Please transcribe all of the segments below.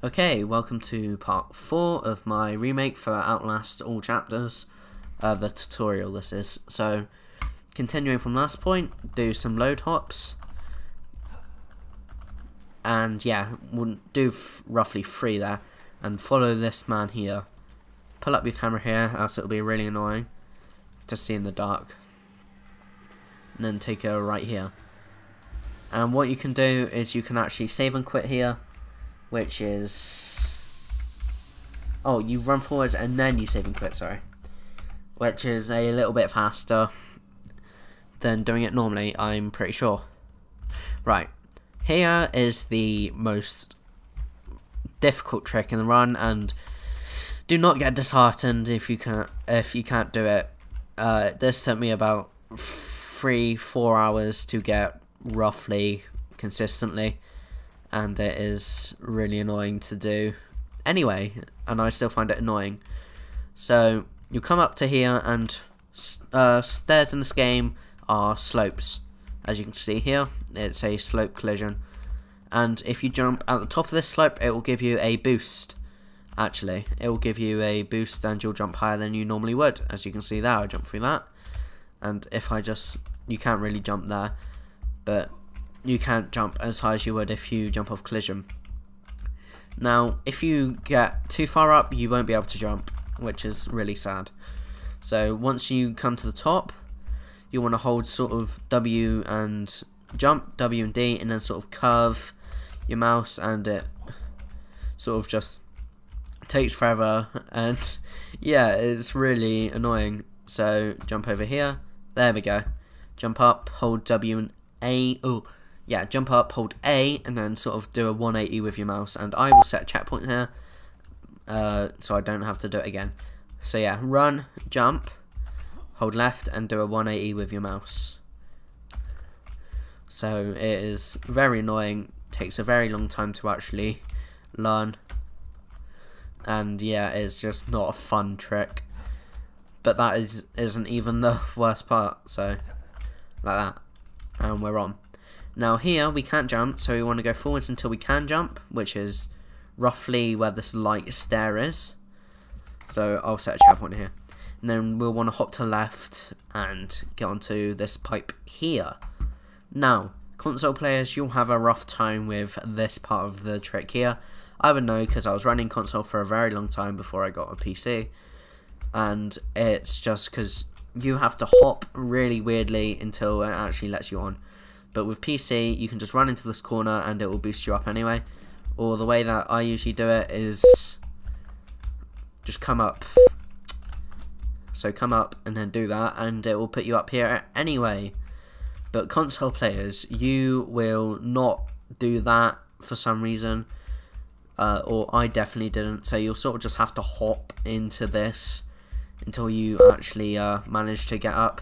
Okay, welcome to part 4 of my remake for Outlast all chapters, the tutorial this is. So, continuing from last point, do some load hops, and yeah, we'll do roughly 3 there, and follow this man here. Pull up your camera here, else it'll be really annoying to see in the dark, and then take a right here. And what you can do is you can actually save and quit here, which is, oh, you run forwards and then you save and quit, sorry, which is a little bit faster than doing it normally, I'm pretty sure. Right, here is the most difficult trick in the run, and do not get disheartened if you can't do it. This took me about 3-4 hours to get roughly consistently, and it is really annoying to do anyway, and I still find it annoying. So you come up to here, and stairs in this game are slopes. As you can see here, it's a slope collision, and if you jump at the top of this slope, it will give you a boost. Actually, it will give you a boost and you'll jump higher than you normally would. As you can see there, I jump through that, and if I just, you can't really jump there, but you can't jump as high as you would if you jump off collision. Now, if you get too far up, you won't be able to jump, which is really sad. So once you come to the top, you want to hold sort of W and jump, W and D, and then sort of curve your mouse, and it sort of just takes forever, and yeah, it's really annoying. So jump over here, there we go, jump up, hold W and A, oh yeah, jump up, hold A, and then sort of do a 180 with your mouse, and I will set a checkpoint here, so I don't have to do it again. So yeah, run, jump, hold left, and do a 180 with your mouse. So it is very annoying, takes a very long time to actually learn, and yeah, it's just not a fun trick. But that isn't even the worst part, so like that, and we're on. Now here we can't jump, so we want to go forwards until we can jump, which is roughly where this light stair is. So I'll set a checkpoint here, and then we'll want to hop to the left and get onto this pipe here. Now, console players, you'll have a rough time with this part of the trick here. I would know because I was running console for a very long time before I got a PC, and it's just because you have to hop really weirdly until it actually lets you on. But with PC, you can just run into this corner and it will boost you up anyway. Or the way that I usually do it is just come up. So come up and then do that, and it will put you up here anyway. But console players, you will not do that for some reason. Or I definitely didn't. So you'll sort of just have to hop into this until you actually manage to get up.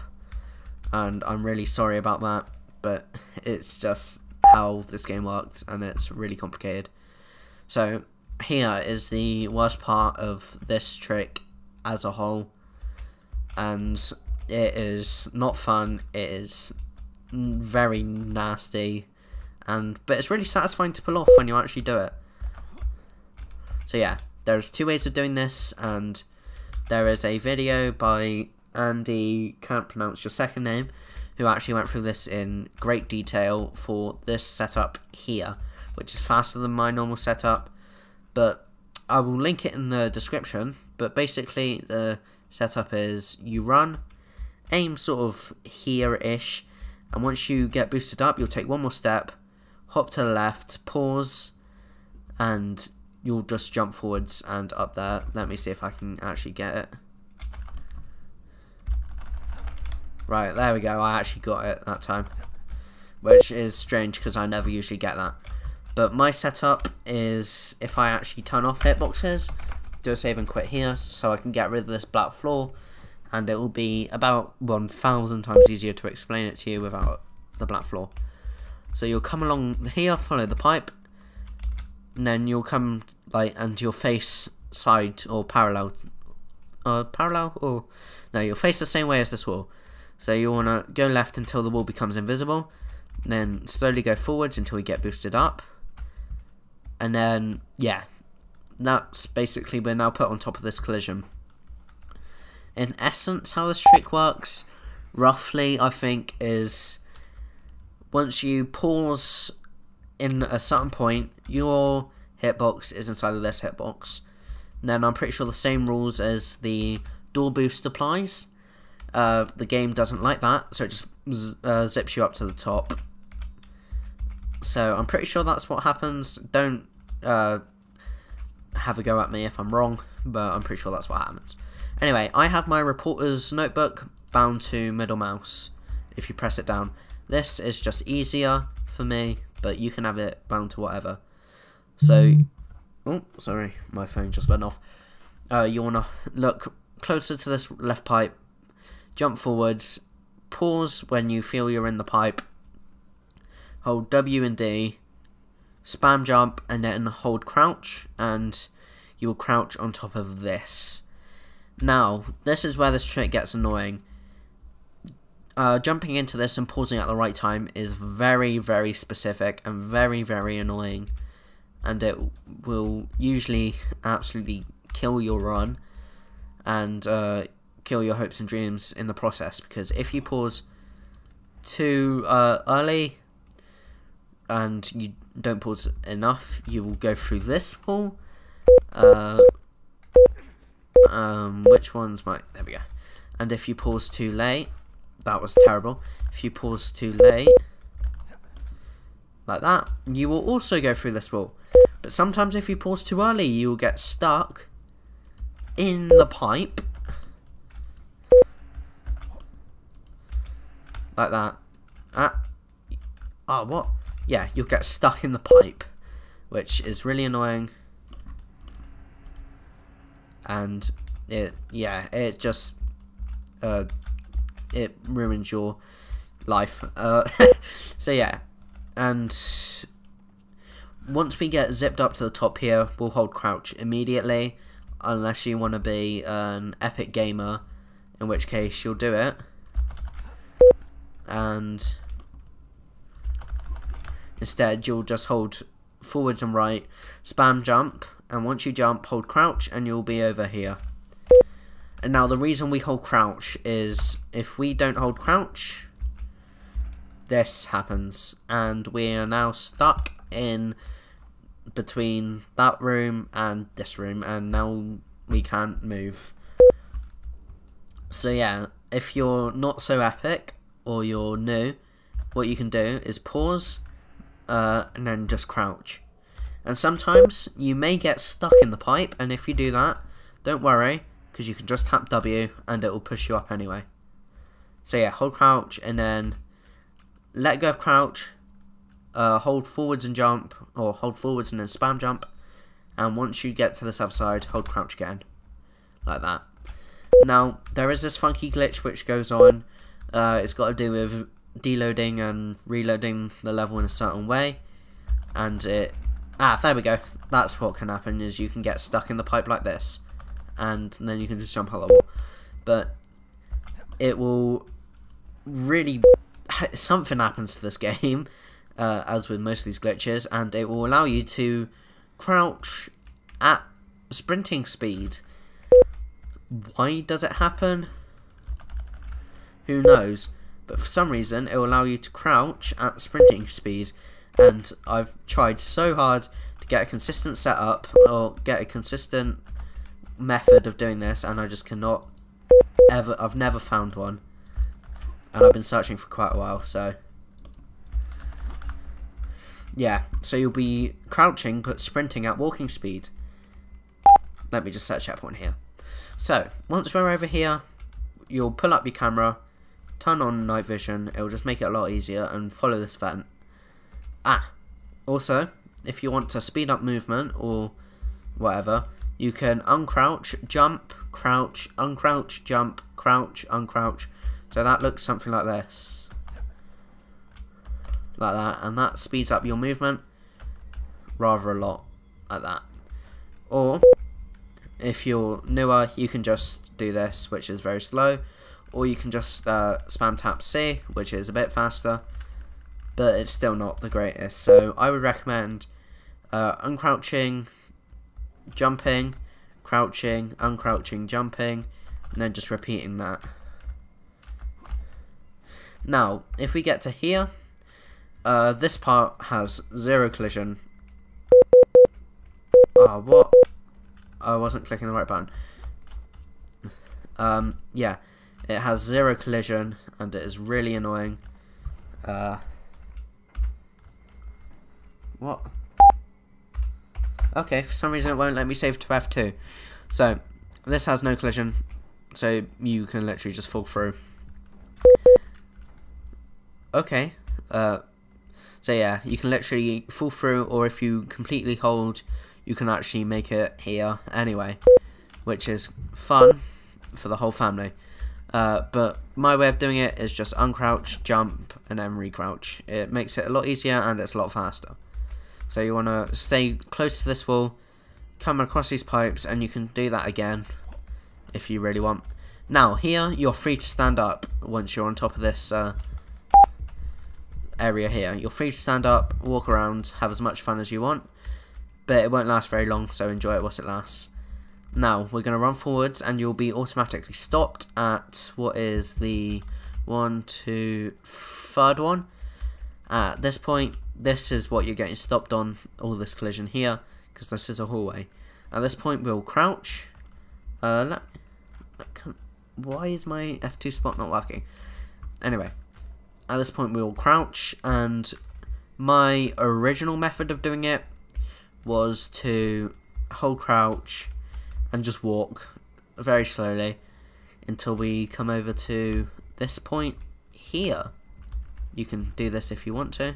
And I'm really sorry about that, but it's just how this game works, and it's really complicated. So here is the worst part of this trick as a whole, and it is not fun, it is very nasty, but it's really satisfying to pull off when you actually do it. So yeah, there's 2 ways of doing this, and there is a video by Andy, can't pronounce your second name, who actually went through this in great detail for this setup here, which is faster than my normal setup, but I will link it in the description. But basically the setup is you run, aim sort of here-ish, and once you get boosted up, you'll take one more step, hop to the left, pause, and you'll just jump forwards and up there. Let me see if I can actually get it. Right, there we go, I actually got it that time, which is strange because I never usually get that. But my setup is, if I actually turn off hitboxes, do a save and quit here, so I can get rid of this black floor, and it will be about 1,000 times easier to explain it to you without the black floor. So you'll come along here, follow the pipe, and then you'll come, like, and you'll face side or parallel, or, no, you'll face the same way as this wall. So you want to go left until the wall becomes invisible, then slowly go forwards until you get boosted up, and then, yeah, that's basically, we're now put on top of this collision. In essence, how this trick works, roughly, I think, is once you pause in a certain point, your hitbox is inside of this hitbox. Then I'm pretty sure the same rules as the door boost applies. The game doesn't like that, so it just zips you up to the top. So I'm pretty sure that's what happens. Don't have a go at me if I'm wrong, but I'm pretty sure that's what happens. Anyway, I have my reporter's notebook bound to middle mouse. If you press it down, this is just easier for me, but you can have it bound to whatever. So, oh, sorry, my phone just went off. You want to look closer to this left pipe, jump forwards, pause when you feel you're in the pipe, hold W and D, spam jump, and then hold crouch, and you will crouch on top of this. Now, this is where this trick gets annoying. Jumping into this and pausing at the right time is very, very specific and very, very annoying. And it will usually absolutely kill your run and kill your hopes and dreams in the process. Because if you pause too early and you don't pause enough, you will go through this wall. Which one's my... There we go. And if you pause too late... That was terrible. If you pause too late... Like that, you will also go through this wall. But sometimes if you pause too early, you will get stuck in the pipe. Like that. What? Yeah, you'll get stuck in the pipe. Which is really annoying. And it just it ruins your life. So yeah, and once we get zipped up to the top here, we'll hold crouch immediately, unless you want to be an epic gamer, in which case you'll do it. And instead you'll just hold forwards and right, spam jump, and once you jump, hold crouch, and you'll be over here. And now the reason we hold crouch is if we don't hold crouch, this happens, and we are now stuck in between that room and this room, and now we can't move. So yeah, if you're not so epic or you're new, what you can do is pause and then just crouch. And sometimes you may get stuck in the pipe, and if you do that, don't worry, because you can just tap W and it will push you up anyway. So yeah, hold crouch and then let go of crouch, hold forwards and jump, or hold forwards and then spam jump, and once you get to this other side, hold crouch again, like that. Now, there is this funky glitch which goes on. It's got to do with deloading and reloading the level in a certain way, and it... there we go. That's what can happen, is you can get stuck in the pipe like this, and then you can just jump out the wall. But it will really... Something happens to this game, as with most of these glitches, and it will allow you to crouch at sprinting speed. Why does it happen? Who knows? But for some reason, it will allow you to crouch at sprinting speed. And I've tried so hard to get a consistent setup, or get a consistent method of doing this, and I just cannot ever... I've never found one. And I've been searching for quite a while, so... Yeah, so you'll be crouching, but sprinting at walking speed. Let me just set a checkpoint here. So, once we're over here, you'll pull up your camera, turn on night vision, it'll just make it a lot easier, and follow this vent. Also, if you want to speed up movement, or whatever, you can uncrouch, jump, crouch, uncrouch, jump, crouch, uncrouch. So that looks something like this. Like that, and that speeds up your movement rather a lot, like that. Or, if you're newer, you can just do this, which is very slow, or you can just spam tap C, which is a bit faster, but it's still not the greatest. So I would recommend uncrouching, jumping, crouching, uncrouching, jumping, and then just repeating that. Now, if we get to here, this part has 0 collision. What? I wasn't clicking the right button. Yeah, it has 0 collision, and it is really annoying. What? Okay, for some reason it won't let me save to F2. So, this has no collision, so you can literally just fall through. Okay, so yeah, you can literally fall through, or if you completely hold, you can actually make it here anyway, which is fun for the whole family. But my way of doing it is just uncrouch, jump, and then recrouch. It makes it a lot easier and it's a lot faster. So you want to stay close to this wall, come across these pipes, and you can do that again if you really want. Now here, you're free to stand up once you're on top of this area here. You're free to stand up, walk around, have as much fun as you want, but it won't last very long, so enjoy it whilst it lasts. Now, we're going to run forwards, and you'll be automatically stopped at, what is the 3rd one? At this point, this is what you're getting stopped on, all this collision here, because this is a hallway. At this point, we'll crouch. Why is my F2 spot not working? Anyway, at this point, we'll crouch, and my original method of doing it was to hold crouch and just walk very slowly until we come over to this point here. You can do this if you want to,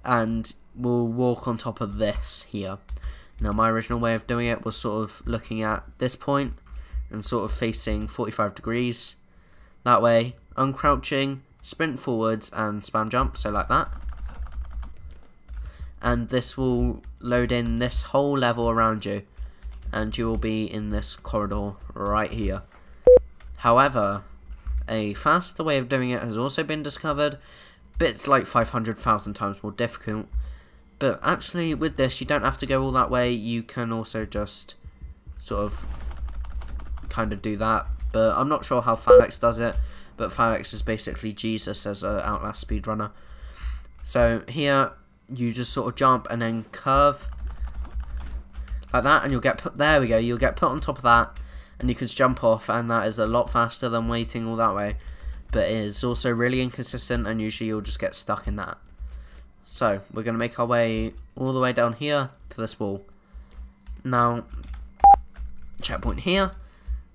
and we'll walk on top of this here. Now my original way of doing it was sort of looking at this point and sort of facing 45 degrees. That way, uncrouching, sprint forwards and spam jump, so like that. And this will load in this whole level around you, and you will be in this corridor right here. However, a faster way of doing it has also been discovered, but it's like 500,000 times more difficult. But actually with this, you don't have to go all that way. You can also just sort of kind of do that, but I'm not sure how Phalanx does it, but Phalanx is basically Jesus as an Outlast speedrunner. So here, you just sort of jump and then curve like that, and you'll get put, there we go, you'll get put on top of that, and you can jump off, and that is a lot faster than waiting all that way, but it is also really inconsistent, and usually you'll just get stuck in that. So we're going to make our way all the way down here to this wall. Now, checkpoint here.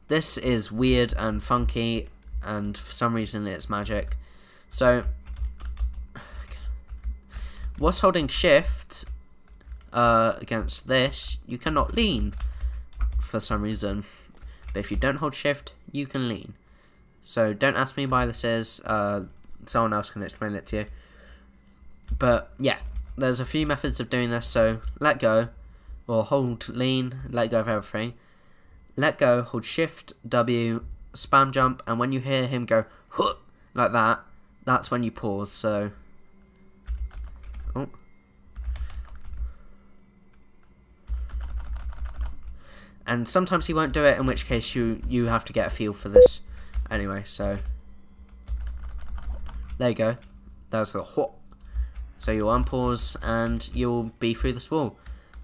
This is weird and funky, and for some reason it's magic. So what's holding shift against this, you cannot lean for some reason, but if you don't hold shift, you can lean. So don't ask me why this is, someone else can explain it to you. But yeah, there's a few methods of doing this. So let go, or hold lean, let go of everything. Let go, hold shift, W, spam jump, and when you hear him go huh, like that, that's when you pause. So and sometimes he won't do it, in which case you have to get a feel for this anyway. So there you go, that's a what. So you'll unpause and you'll be through this wall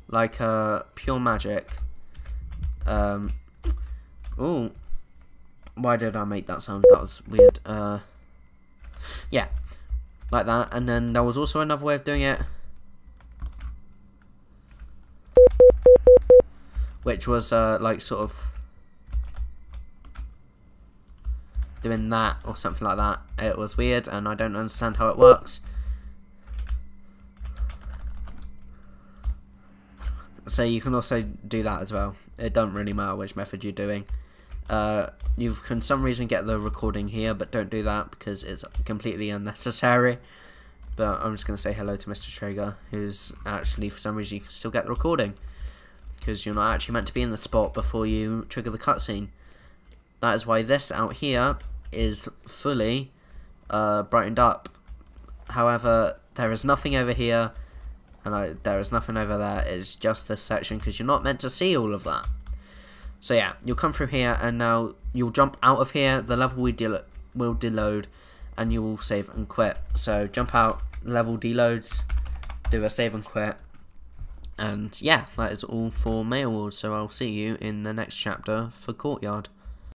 like pure magic. Oh, why did I make that sound? That was weird. Yeah, like that. And then there was also another way of doing it, which was like sort of doing that or something like that. It was weird and I don't understand how it works. So you can also do that as well. It doesn't really matter which method you're doing. You can some reason get the recording here, but don't do that because it's completely unnecessary. But I'm just going to say hello to Mr. Traeger, who's actually, for some reason, you can still get the recording, because you're not actually meant to be in the spot before you trigger the cutscene. That is why this out here is fully brightened up. However, there is nothing over here, and there is nothing over there. It's just this section because you're not meant to see all of that. So yeah, you'll come through here, and now you'll jump out of here. The level will deload, and you will save and quit. So jump out, level deloads, do a save and quit, and yeah, that is all for Mail Wars. So I'll see you in the next chapter for Courtyard.